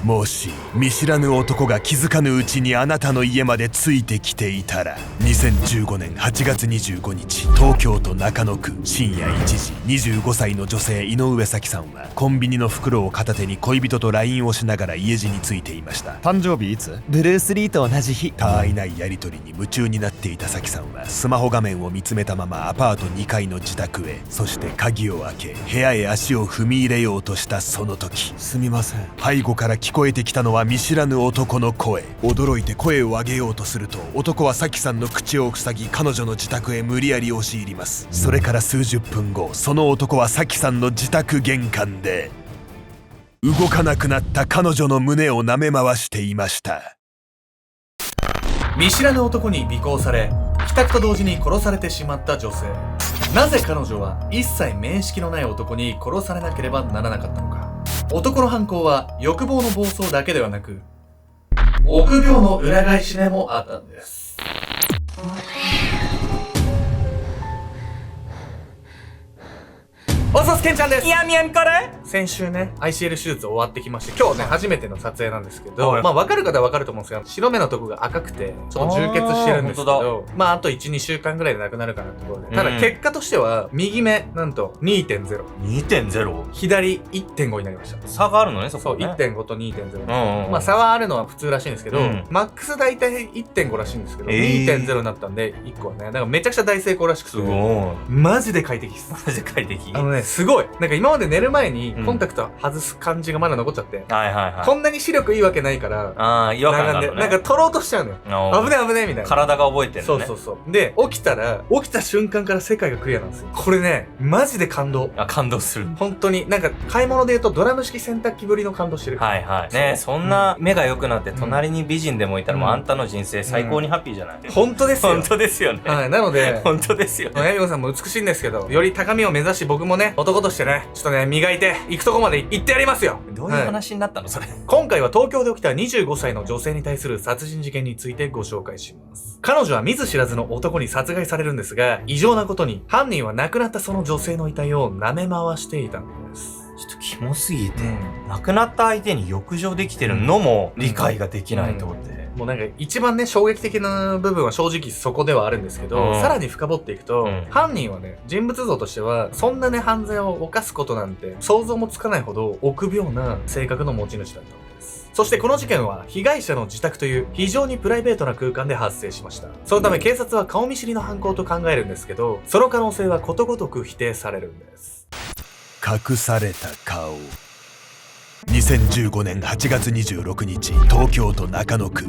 もし見知らぬ男が気づかぬうちにあなたの家までついてきていたら、2015年8月25日東京都中野区深夜1時、25歳の女性井上咲さんはコンビニの袋を片手に恋人と LINE をしながら家路についていました。誕生日いつ？ブルース・リーと同じ日。たわいないやり取りに夢中になっていた咲さんはスマホ画面を見つめたままアパート2階の自宅へ、そして鍵を開け部屋へ足を踏み入れようとしたその時、すみません。背後から聞こえてきたのは見知らぬ男の声。驚いて声を上げようとすると、男は咲さんの口を塞ぎ彼女の自宅へ無理やり押し入ります。それから数十分後、その男は咲さんの自宅玄関で動かなくなった彼女の胸を舐め回していました。見知らぬ男に尾行され、帰宅と同時に殺されてしまった女性。なぜ彼女は一切面識のない男に殺されなければならなかったのか。男の犯行は欲望の暴走だけではなく、臆病の裏返しでもあったんです。おさすけんちゃんです。やみやみこれ先週ね ICL 手術終わってきまして、今日ね初めての撮影なんですけど、はいまあ分かる方は分かると思うんですが、白目のとこが赤くてちょっと充血してるんですけど、まああと 1,2 週間ぐらいでなくなるかなってところで、ただ結果としては右目なんと 2.0、 2.0 左 1.5 になりました。差があるのね、そそう、こね。1.5 と 2.0、うんまあ差はあるのは普通らしいんですけど、うんマックス大体 1.5 らしいんですけど、2.0 2.0 になったんで1個はね、だからめちゃくちゃ大成功らしくて、すごい。マジで快適です。マジで快適。あのね、すごい。なんか今まで寝る前にうんコンタクト外す感じがまだ残っちゃって、はいはいはい。こんなに視力いいわけないから、ああ、違和感があるのね。なんか取ろうとしちゃうのよ。危ねえ危ねえみたいな。体が覚えてるのね。そうそうそう。で、起きた瞬間から世界がクリアなんですよ。これね、マジで感動。あ、感動する。本当に、なんか買い物で言うとドラム式洗濯機ぶりの感動してる。はいはい。ね、そんな目が良くなって隣に美人でもいたらもうあんたの人生最高にハッピーじゃない？本当ですよ。本当ですよね。はい、なので、本当ですよね。やみこさんも美しいんですけど、より高みを目指し僕もね、男としてね、ちょっとね、磨いて、行くとこまで行ってやりますよ。どういう話になったのそれ。今回は東京で起きた25歳の女性に対する殺人事件についてご紹介します。彼女は見ず知らずの男に殺害されるんですが、異常なことに犯人は亡くなったその女性の遺体を舐め回していたんです。ちょっとキモすぎて、亡くなった相手に浴場できてるのも理解ができないと思って。もうなんか一番ね、衝撃的な部分は正直そこではあるんですけど、さらに深掘っていくと、犯人はね、人物像としては、そんなね、犯罪を犯すことなんて想像もつかないほど臆病な性格の持ち主だったんです。そしてこの事件は被害者の自宅という非常にプライベートな空間で発生しました。そのため警察は顔見知りの犯行と考えるんですけど、その可能性はことごとく否定されるんです。隠された顔。2015年8月26日東京都中野区。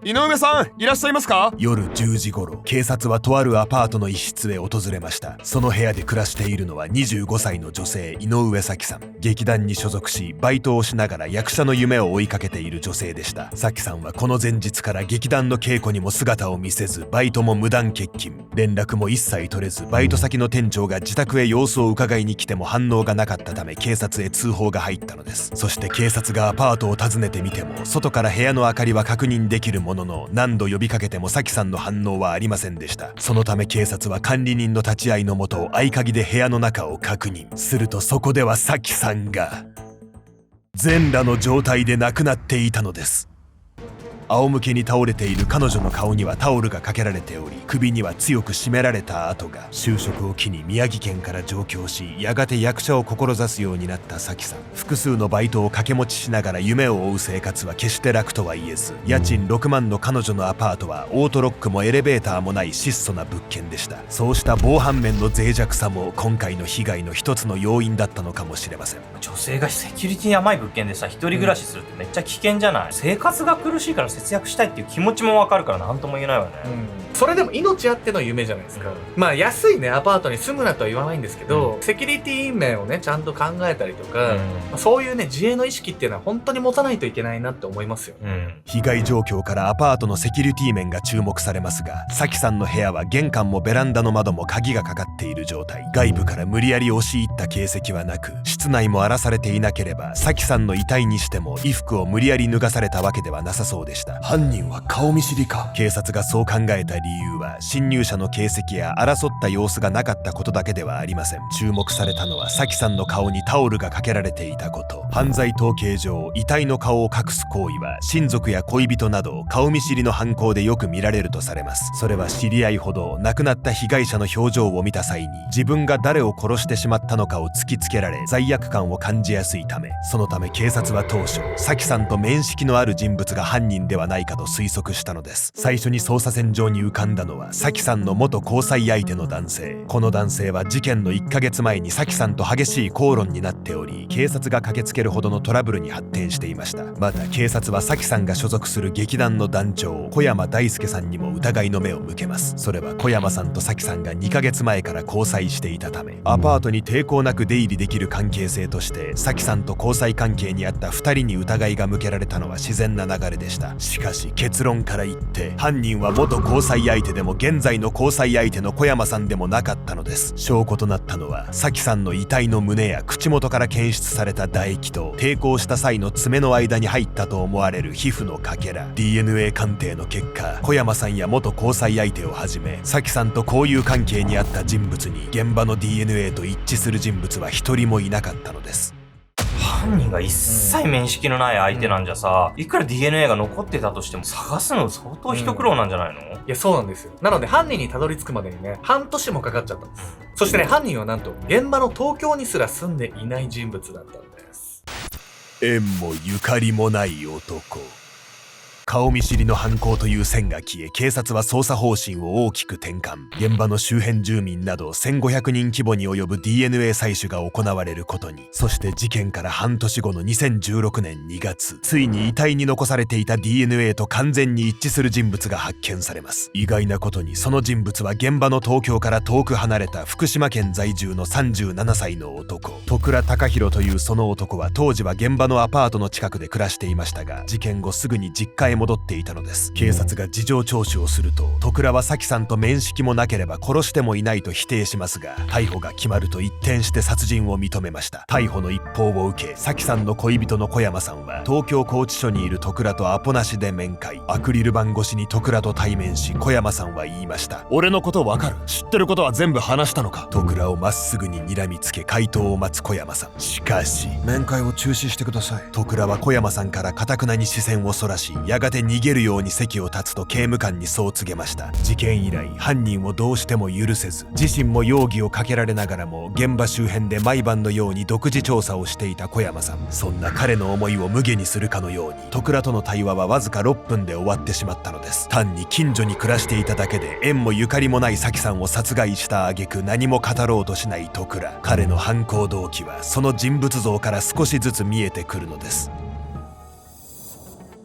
井上さん、いらっしゃいますか？夜10時頃、警察はとあるアパートの一室へ訪れました。その部屋で暮らしているのは25歳の女性井上咲さん。劇団に所属しバイトをしながら役者の夢を追いかけている女性でした。咲さんはこの前日から劇団の稽古にも姿を見せず、バイトも無断欠勤、連絡も一切取れず、バイト先の店長が自宅へ様子を伺いに来ても反応がなかったため警察へ通報が入ったのです。そして警察がアパートを訪ねてみても、外から部屋の明かりは確認できるものの、何度呼びかけても咲さんの反応はありませんでした。そのため警察は管理人の立ち会いのもと合鍵で部屋の中を確認すると、そこでは咲さんが全裸の状態で亡くなっていたのです。仰向けに倒れている彼女の顔にはタオルがかけられており、首には強く絞められた跡が。就職を機に宮城県から上京し、やがて役者を志すようになった咲さん。複数のバイトを掛け持ちしながら夢を追う生活は決して楽とは言えず、家賃6万の彼女のアパートはオートロックもエレベーターもない質素な物件でした。そうした防犯面の脆弱さも今回の被害の一つの要因だったのかもしれません。女性がセキュリティ甘い物件でさ、一人暮らしするってめっちゃ危険じゃない？生活が苦しいから節約したいっていう気持ちもわかるから何とも言えないわね。それでも命あっての夢じゃないですか。まあ安いねアパートに住むなとは言わないんですけど、セキュリティ面をねちゃんと考えたりとか、そういうね自衛の意識っていうのは本当に持たないといけないなって思いますよ。被害状況からアパートのセキュリティ面が注目されますが、咲さんの部屋は玄関もベランダの窓も鍵がかかっている状態。外部から無理やり押し入った形跡はなく、室内も荒らされていなければ咲さんの遺体にしても衣服を無理やり脱がされたわけではなさそうでした。した。犯人は顔見知りか。警察がそう考えた理由は、侵入者の形跡や争った様子がなかったことだけではありません。注目されたのはサキさんの顔にタオルがかけられていたこと。犯罪統計上、遺体の顔を隠す行為は親族や恋人など顔見知りの犯行でよく見られるとされます。それは知り合いほど亡くなった被害者の表情を見た際に自分が誰を殺してしまったのかを突きつけられ罪悪感を感じやすいため、そのため警察は当初サキさんと面識のある人物が犯人ではないかと推測したのです。最初に捜査線上に浮かんだのはサキさんの元交際相手の男性。この男性は事件の1ヶ月前にサキさんと激しい口論になっており、警察が駆けつけるほどのトラブルに発展していました。また警察はサキさんが所属する劇団の団長小山大輔さんにも疑いの目を向けます。それは小山さんとサキさんが2ヶ月前から交際していたため、アパートに抵抗なく出入りできる関係性としてサキさんと交際関係にあった2人に疑いが向けられたのは自然な流れでした。しかし結論から言って犯人は元交際相手でも現在の交際相手の小山さんでもなかったのです。証拠となったのはサキさんの遺体の胸や口元から検出された唾液と抵抗した際の爪の間に入ったと思われる皮膚のかけら。 DNA 鑑定の結果、小山さんや元交際相手をはじめサキさんと交友関係にあった人物に現場の DNA と一致する人物は一人もいなかったのです。犯人が一切面識のない相手なんじゃさ、いくら DNA が残ってたとしても探すの相当一苦労なんじゃないの？いや、そうなんですよ。なので犯人にたどり着くまでにね、半年もかかっちゃったんです。そしてね、犯人はなんと現場の東京にすら住んでいない人物だったんです。縁もゆかりもない男。顔見知りの犯行という線が消え、警察は捜査方針を大きく転換。現場の周辺住民など1500人規模に及ぶ DNA 採取が行われることに。そして事件から半年後の2016年2月、ついに遺体に残されていた DNA と完全に一致する人物が発見されます。意外なことにその人物は現場の東京から遠く離れた福島県在住の37歳の男、戸倉貴弘というその男は当時は現場のアパートの近くで暮らしていましたが、事件後すぐに実家へ戻っていたのです。警察が事情聴取をすると、戸倉はサキさんと面識もなければ殺してもいないと否定しますが、逮捕が決まると一転して殺人を認めました。逮捕の一報を受け、サキさんの恋人の小山さんは東京拘置所にいる戸倉とアポなしで面会。アクリル板越しに戸倉と対面し、小山さんは言いました。俺のことわかる？知ってることは全部話したのか？戸倉をまっすぐに睨みつけ回答を待つ小山さん。しかし面会を中止してください。戸倉は小山さんから頑なに視線をそらし、やがて逃げるように席を立つと刑務官にそう告げました。事件以来犯人をどうしても許せず、自身も容疑をかけられながらも現場周辺で毎晩のように独自調査をしていた小山さん。そんな彼の思いを無下にするかのように、戸倉との対話はわずか6分で終わってしまったのです。単に近所に暮らしていただけで縁もゆかりもないサキさんを殺害した挙句何も語ろうとしない戸倉。彼の犯行動機はその人物像から少しずつ見えてくるのです。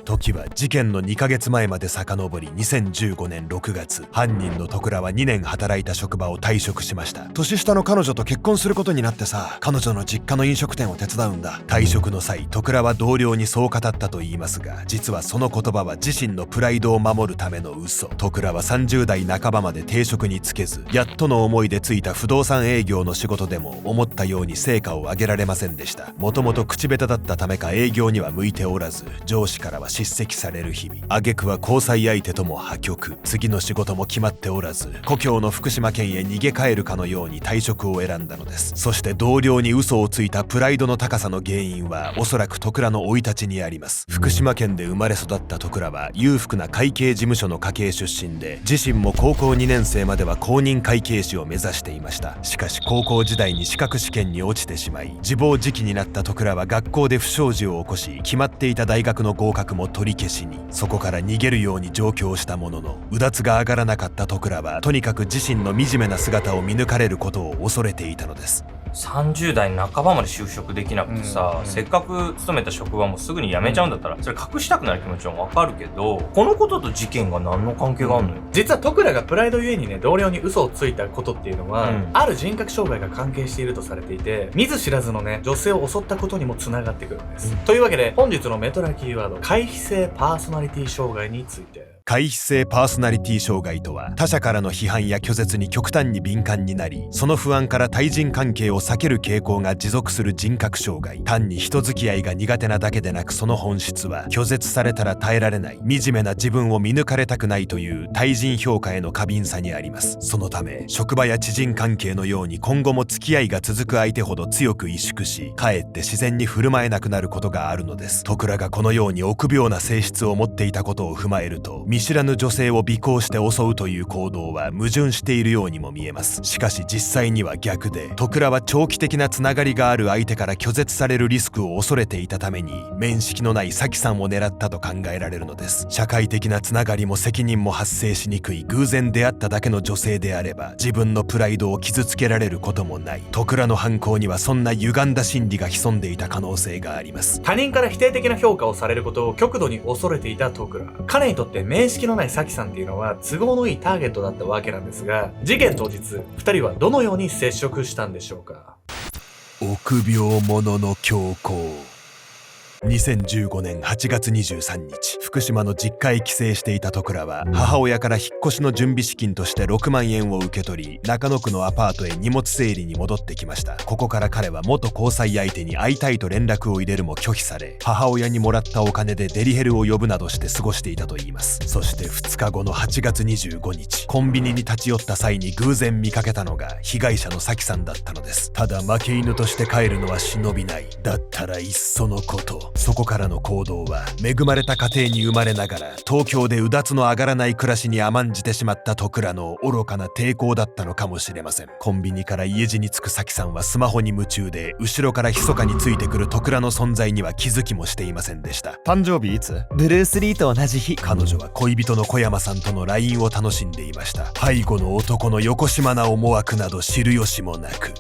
時は事件の2ヶ月前まで遡り、2015年6月、犯人の戸倉は2年働いた職場を退職しました。年下の彼女と結婚することになってさ、彼女の実家の飲食店を手伝うんだ。退職の際、戸倉は同僚にそう語ったと言いますが、実はその言葉は自身のプライドを守るための嘘。戸倉は30代半ばまで定職に就けず、やっとの思いで就いた不動産営業の仕事でも思ったように成果を上げられませんでした。もともと口下手だったためか営業には向いておらず、上司からは叱責される日々。挙句は交際相手とも破局。次の仕事も決まっておらず、故郷の福島県へ逃げ帰るかのように退職を選んだのです。そして同僚に嘘をついたプライドの高さの原因はおそらく戸倉の生い立ちにあります。福島県で生まれ育った戸倉は裕福な会計事務所の家系出身で、自身も高校2年生までは公認会計士を目指していました。しかし高校時代に資格試験に落ちてしまい、自暴自棄になった戸倉は学校で不祥事を起こし、決まっていた大学の合格も取り消しに。そこから逃げるように上京したものの、うだつが上がらなかった戸倉はとにかく自身の惨めな姿を見抜かれることを恐れていたのです。30代半ばまで就職できなくてさ、せっかく勤めた職場もすぐに辞めちゃうんだったら、それ隠したくなる気持ちはわかるけど、このことと事件が何の関係があるのよ。実は戸倉がプライドゆえにね、同僚に嘘をついたことっていうのは、ある人格障害が関係しているとされていて、見ず知らずのね、女性を襲ったことにも繋がってくるんです。というわけで本日のメトラキーワード、回避性パーソナリティ障害について。回避性パーソナリティ障害とは、他者からの批判や拒絶に極端に敏感になり、その不安から対人関係を避ける傾向が持続する人格障害。単に人付き合いが苦手なだけでなく、その本質は拒絶されたら耐えられない、惨めな自分を見抜かれたくないという対人評価への過敏さにあります。そのため職場や知人関係のように今後も付き合いが続く相手ほど強く萎縮し、かえって自然に振る舞えなくなることがあるのです。トクラがこのように臆病な性質を持っていたことを踏まえると、見知らぬ女性を尾行して襲うという行動は矛盾しているようにも見えます。しかし実際には逆で、トクラは長期的なつながりがある相手から拒絶されるリスクを恐れていたために、面識のないサキさんを狙ったと考えられるのです。社会的なつながりも責任も発生しにくい偶然出会っただけの女性であれば、自分のプライドを傷つけられることもない。トクラの犯行にはそんな歪んだ心理が潜んでいた可能性があります。他人から否定的な評価をされることを極度に恐れていたトクラ。彼にとって面識のないサキさんっていうのは都合のいいターゲットだったわけなんですが、事件当日2人はどのように接触したんでしょうか。臆病者の強行。2015年8月23日、福島の実家へ帰省していたトクラは、母親から引っ越しの準備資金として6万円を受け取り、中野区のアパートへ荷物整理に戻ってきました。ここから彼は元交際相手に会いたいと連絡を入れるも拒否され、母親にもらったお金でデリヘルを呼ぶなどして過ごしていたといいます。そして2日後の8月25日、コンビニに立ち寄った際に偶然見かけたのが被害者のサキさんだったのです。ただ負け犬として帰るのは忍びない。だったらいっそのこと。そこからの行動は、恵まれた家庭に生まれながら東京でうだつの上がらない暮らしに甘んじてしまったトクラの愚かな抵抗だったのかもしれません。コンビニから家路に着くサキさんはスマホに夢中で、後ろから密かについてくるトクラの存在には気づきもしていませんでした。誕生日いつ？ブルース・リーと同じ日。彼女は恋人の小山さんとの LINE を楽しんでいました。背後の男のよこしまな思惑など知る由もなく、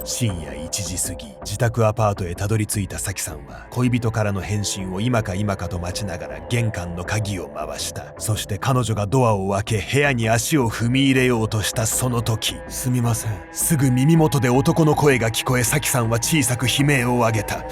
深夜1時過ぎ、自宅アパートへたどり着いたサキさんは、恋人からの返信を今か今かと待ちながら玄関の鍵を回した。そして彼女がドアを開け、部屋に足を踏み入れようとしたその時、すみません。すぐ耳元で男の声が聞こえ、サキさんは小さく悲鳴を上げた。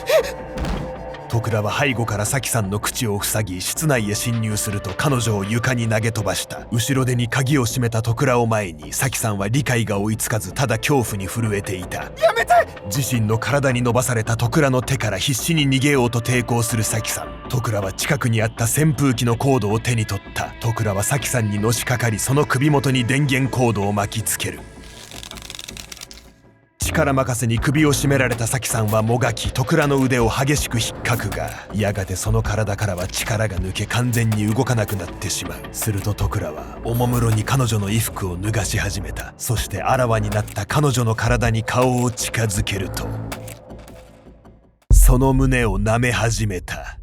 トクラは背後からサキさんの口を塞ぎ、室内へ侵入すると彼女を床に投げ飛ばした。後ろ手に鍵を閉めたトクラを前に、サキさんは理解が追いつかず、ただ恐怖に震えていた。やめて！自身の体に伸ばされたトクラの手から必死に逃げようと抵抗するサキさん。トクラは近くにあった扇風機のコードを手に取った。トクラはサキさんにのしかかり、その首元に電源コードを巻きつける。力任せに首を絞められたサキさんはもがき、トクラの腕を激しく引っかくが、やがてその体からは力が抜け、完全に動かなくなってしまう。するとトクラはおもむろに彼女の衣服を脱がし始めた。そしてあらわになった彼女の体に顔を近づけると、その胸を舐め始めた。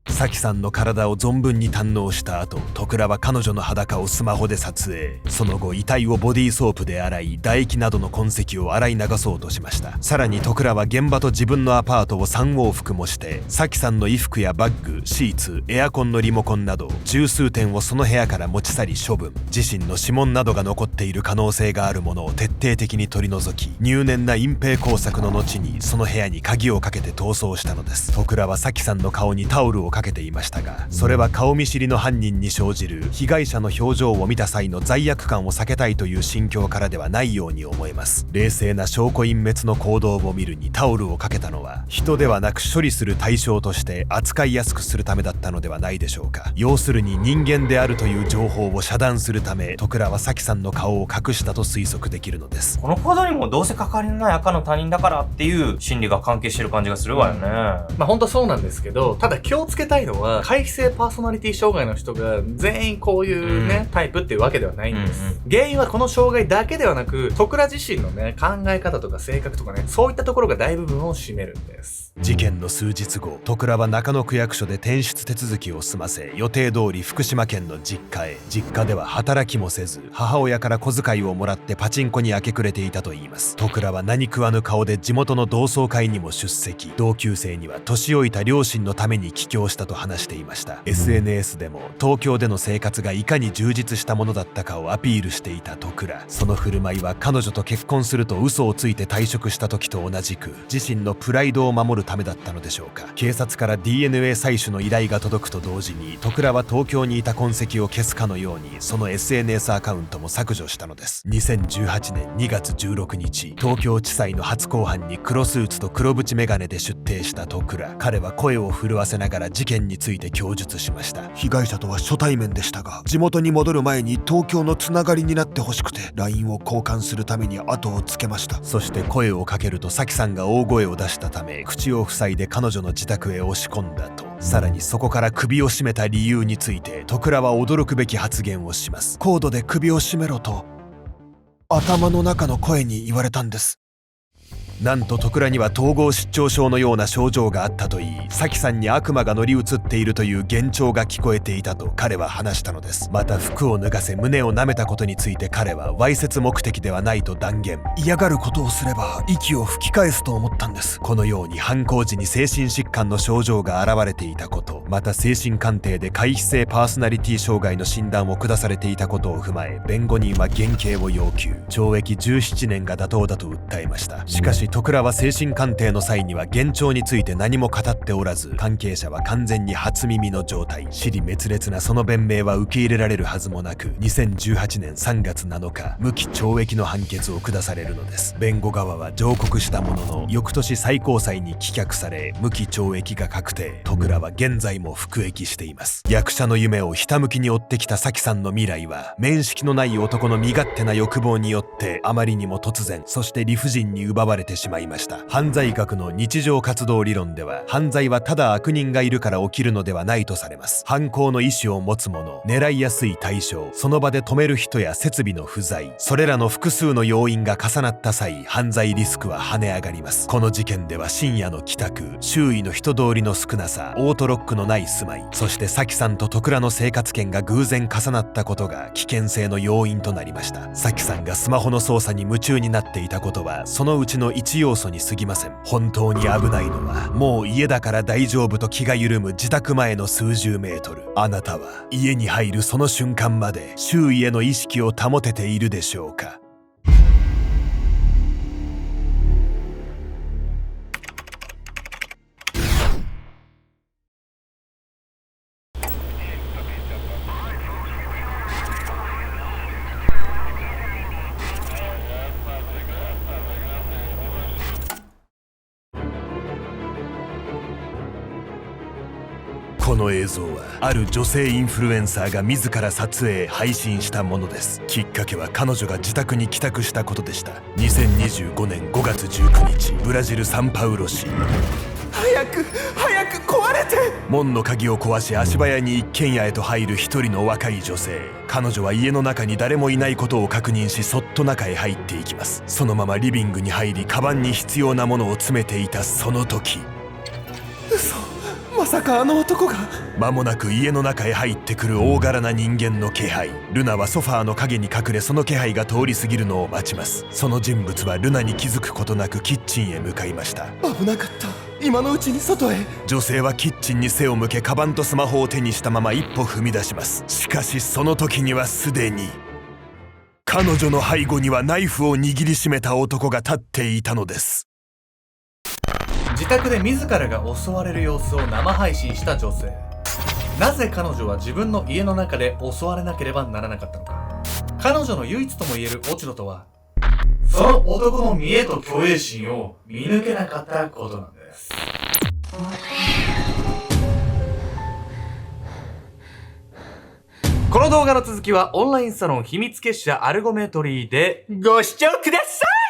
サキさんの体を存分に堪能した後、トクラは彼女の裸をスマホで撮影。その後遺体をボディーソープで洗い、唾液などの痕跡を洗い流そうとしました。さらにトクラは現場と自分のアパートを3往復もして、サキさんの衣服やバッグ、シーツ、エアコンのリモコンなど十数点をその部屋から持ち去り処分。自身の指紋などが残っている可能性があるものを徹底的に取り除き、入念な隠蔽工作の後にその部屋に鍵をかけて逃走したのです。トクラはサキさんの顔にタオルをかけていましたが、それは顔見知りの犯人に生じる被害者の表情を見た際の罪悪感を避けたいという心境からではないように思えます。冷静な証拠隠滅の行動を見るにタオルをかけたのは、人ではなく処理する対象として扱いやすくするためだったのではないでしょうか。要するに人間であるという情報を遮断するため、トクラはサキさんの顔を隠したと推測できるのです。この行動にもどうせ関わりのない赤の他人だからっていう心理が関係してる感じがするわよね。まあ本当そうなんですけど、ただ気をつけたいのは、回避性パーソナリティ障害の人が全員こういうね、タイプっていうわけではないんです。原因はこの障害だけではなく、トクラ自身のね、考え方とか性格とかね、そういったところが大部分を占めるんです。事件の数日後、トクラは中野区役所で転出手続きを済ませ、予定通り福島県の実家へ。実家では働きもせず、母親から小遣いをもらってパチンコに明け暮れていたといいます。トクラは何食わぬ顔で地元の同窓会にも出席。同級生には年老いた両親のために帰郷したと話していました。 SNS でも東京での生活がいかに充実したものだったかをアピールしていた戸倉。その振る舞いは彼女と結婚すると嘘をついて退職した時と同じく自身のプライドを守るためだったのでしょうか。警察から DNA 採取の依頼が届くと同時に戸倉は東京にいた痕跡を消すかのようにその SNS アカウントも削除したのです。2018年2月16日、東京地裁の初公判に黒スーツと黒縁眼鏡で出廷した戸倉。彼は声を震わせながら事件について供述しました。被害者とは初対面でしたが、地元に戻る前に東京のつながりになってほしくて LINE を交換するために後をつけました。そして声をかけると咲さんが大声を出したため口を塞いで彼女の自宅へ押し込んだと。さらにそこから首を絞めた理由について戸倉は驚くべき発言をします。コードで首を絞めろと頭の中の声に言われたんです。なんと戸倉には統合失調症のような症状があったといい、咲さんに悪魔が乗り移っているという幻聴が聞こえていたと彼は話したのです。また服を脱がせ胸を舐めたことについて彼はわいせつ目的ではないと断言。嫌がることをすれば息を吹き返すと思ったんです。このように犯行時に精神疾患の症状が現れていたこと、また精神鑑定で回避性パーソナリティ障害の診断を下されていたことを踏まえ、弁護人は減刑を要求。懲役17年が妥当だと訴えました。しかし戸倉は精神鑑定の際には幻聴について何も語っておらず、関係者は完全に初耳の状態。支離滅裂なその弁明は受け入れられるはずもなく、2018年3月7日無期懲役の判決を下されるのです。弁護側は上告したものの翌年最高裁に棄却され無期懲役が確定。戸倉は現在も服役しています。役者の夢をひたむきに追ってきた咲さんの未来は面識のない男の身勝手な欲望によってあまりにも突然、そして理不尽に奪われてしまいました。犯罪学の日常活動理論では、犯罪はただ悪人がいるから起きるのではないとされます。犯行の意思を持つ者、狙いやすい対象、その場で止める人や設備の不在、それらの複数の要因が重なった際、犯罪リスクは跳ね上がります。この事件では深夜の帰宅、周囲の人通りの少なさ、オートロックのない住まい、そして咲さんと戸倉の生活圏が偶然重なったことが危険性の要因となりました。咲さんがスマホの操作に夢中になっていたことはそのうちの一要素に過ぎません。本当に危ないのはもう家だから大丈夫と気が緩む自宅前の数十メートル。あなたは家に入るその瞬間まで周囲への意識を保てているでしょうか。この映像はある女性インフルエンサーが自ら撮影配信したものです。きっかけは彼女が自宅に帰宅したことでした。2025年5月19日ブラジルサンパウロ市。早く壊れて。門の鍵を壊し足早に一軒家へと入る一人の若い女性。彼女は家の中に誰もいないことを確認しそっと中へ入っていきます。そのままリビングに入りカバンに必要なものを詰めていたその時、嘘、まさかあの男が。間もなく家の中へ入ってくる大柄な人間の気配。ルナはソファーの陰に隠れその気配が通り過ぎるのを待ちます。その人物はルナに気づくことなくキッチンへ向かいました。危なかった、今のうちに外へ。女性はキッチンに背を向けカバンとスマホを手にしたまま一歩踏み出します。しかしその時にはすでに彼女の背後にはナイフを握りしめた男が立っていたのです。自宅で自らが襲われる様子を生配信した女性。なぜ彼女は自分の家の中で襲われなければならなかったのか。彼女の唯一ともいえる落ち度とは、その男の見栄と虚栄心を見抜けなかったことなんです。この動画の続きはオンラインサロン秘密結社アルゴメトリーでご視聴ください。